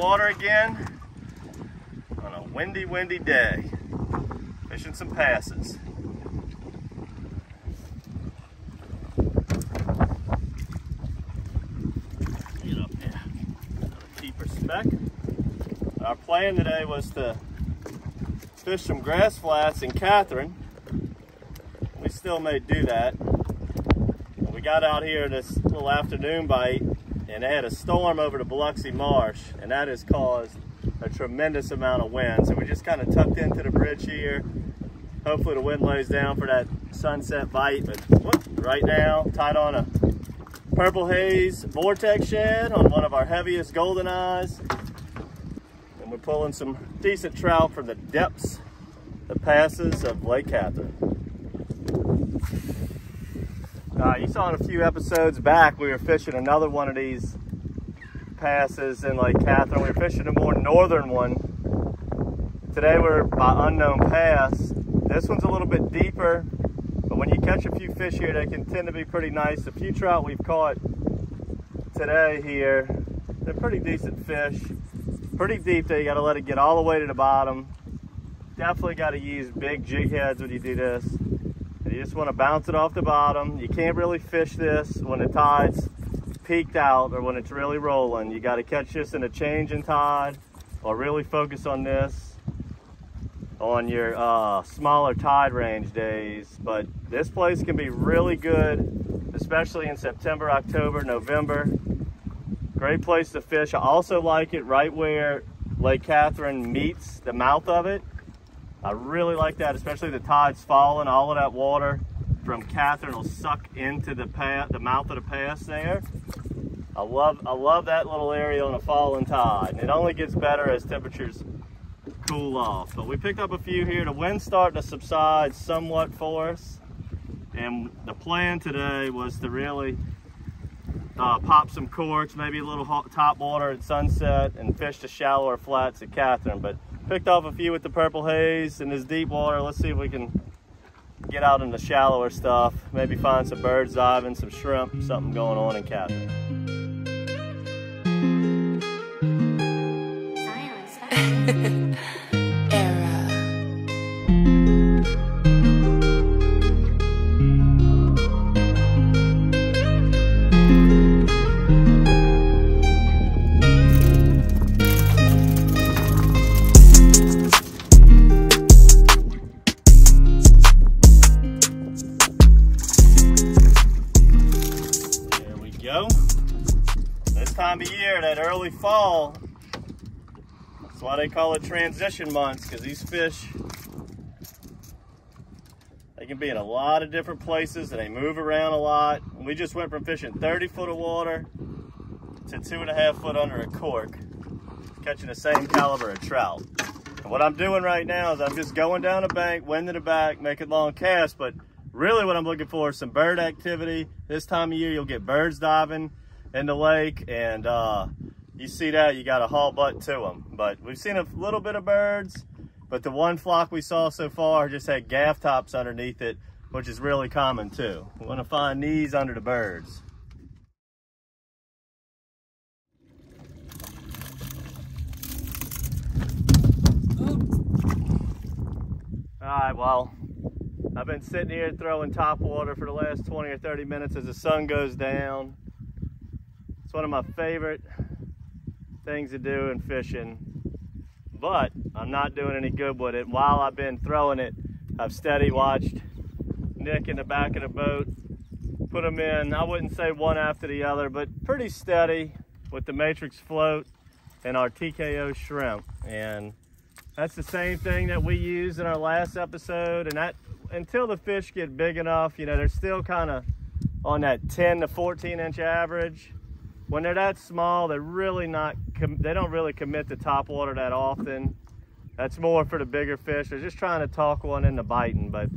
water again on a windy day. Fishing some passes. Get up here. Another keeper speck. Our plan today was to fish some grass flats in Catherine. We still may do that. We got out here this little afternoon bite and they had a storm over the Biloxi Marsh, and that has caused a tremendous amount of wind. So we just kind of tucked into the bridge here. Hopefully the wind lays down for that sunset bite, but whoop, right now tied on a purple haze vortex shad on one of our heaviest golden eyes. And we're pulling some decent trout from the depths, the passes of Lake Catherine. You saw in a few episodes back, we were fishing another one of these passes in Lake Catherine. We were fishing a more northern one. Today we're by Unknown Pass. This one's a little bit deeper, but when you catch a few fish here, they can tend to be pretty nice. The few trout we've caught today here, they're pretty decent fish. Pretty deep though, you gotta let it get all the way to the bottom. Definitely gotta use big jig heads when you do this. You just want to bounce it off the bottom. You can't really fish this when the tide's peaked out or when it's really rolling. You got to catch this in a change in tide, or really focus on this on your smaller tide range days. But this place can be really good, especially in September, October, November. Great place to fish. I also like it right where Lake Catherine meets the mouth of it. I really like that, especially the tide's falling. All of that water from Catherine will suck into the mouth of the pass there. I love that little area on a falling tide. And it only gets better as temperatures cool off. But we picked up a few here. The wind's starting to subside somewhat for us. And the plan today was to really pop some corks, maybe a little top water at sunset, and fish the shallower flats at Catherine. But picked off a few with the purple haze in this deep water. Let's see if we can get out in the shallower stuff. Maybe find some birds diving, some shrimp, something going on in Catherine. This time of year, that early fall, that's why they call it transition months, because these fish, they can be in a lot of different places and they move around a lot. And we just went from fishing 30 foot of water to 2.5 foot under a cork, catching the same caliber of trout. And what I'm doing right now is I'm just going down the bank, wind to the back, making long casts, but really what I'm looking for is some bird activity. This time of year, you'll get birds diving in the lake, and you see that, you got to haul butt to them. But we've seen a little bit of birds, but the one flock we saw so far just had gaff tops underneath it, which is really common too. We want to find these under the birds. All right, well, I've been sitting here throwing top water for the last 20 or 30 minutes as the sun goes down. It's one of my favorite things to do in fishing, but I'm not doing any good with it. While I've been throwing it, I've steady watched Nick in the back of the boat put them in, I wouldn't say one after the other, but pretty steady with the matrix float and our TKO shrimp. And that's the same thing that we used in our last episode. And that, until the fish get big enough, you know, they're still kind of on that 10 to 14 inch average. When they're that small, they're really not, they don't really commit to top water that often. That's more for the bigger fish. They're just trying to talk one into biting. But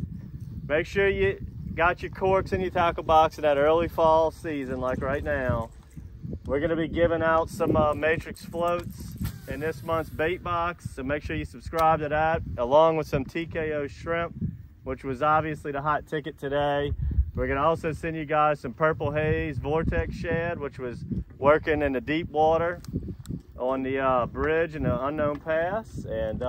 make sure you got your corks in your tackle box in that early fall season, like right now. We're gonna be giving out some matrix floats in this month's bait box, so make sure you subscribe to that, along with some TKO shrimp, which was obviously the hot ticket today. We're gonna also send you guys some purple haze vortex shad, which was working in the deep water. on the bridge in the unknown pass. And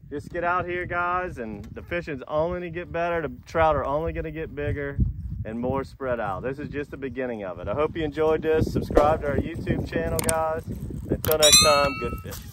just get out here, guys, and the fishing's only going to get better. The trout are only going to get bigger and more spread out. This is just the beginning of it. I hope you enjoyed this. Subscribe to our YouTube channel, guys. Until next time, good fish.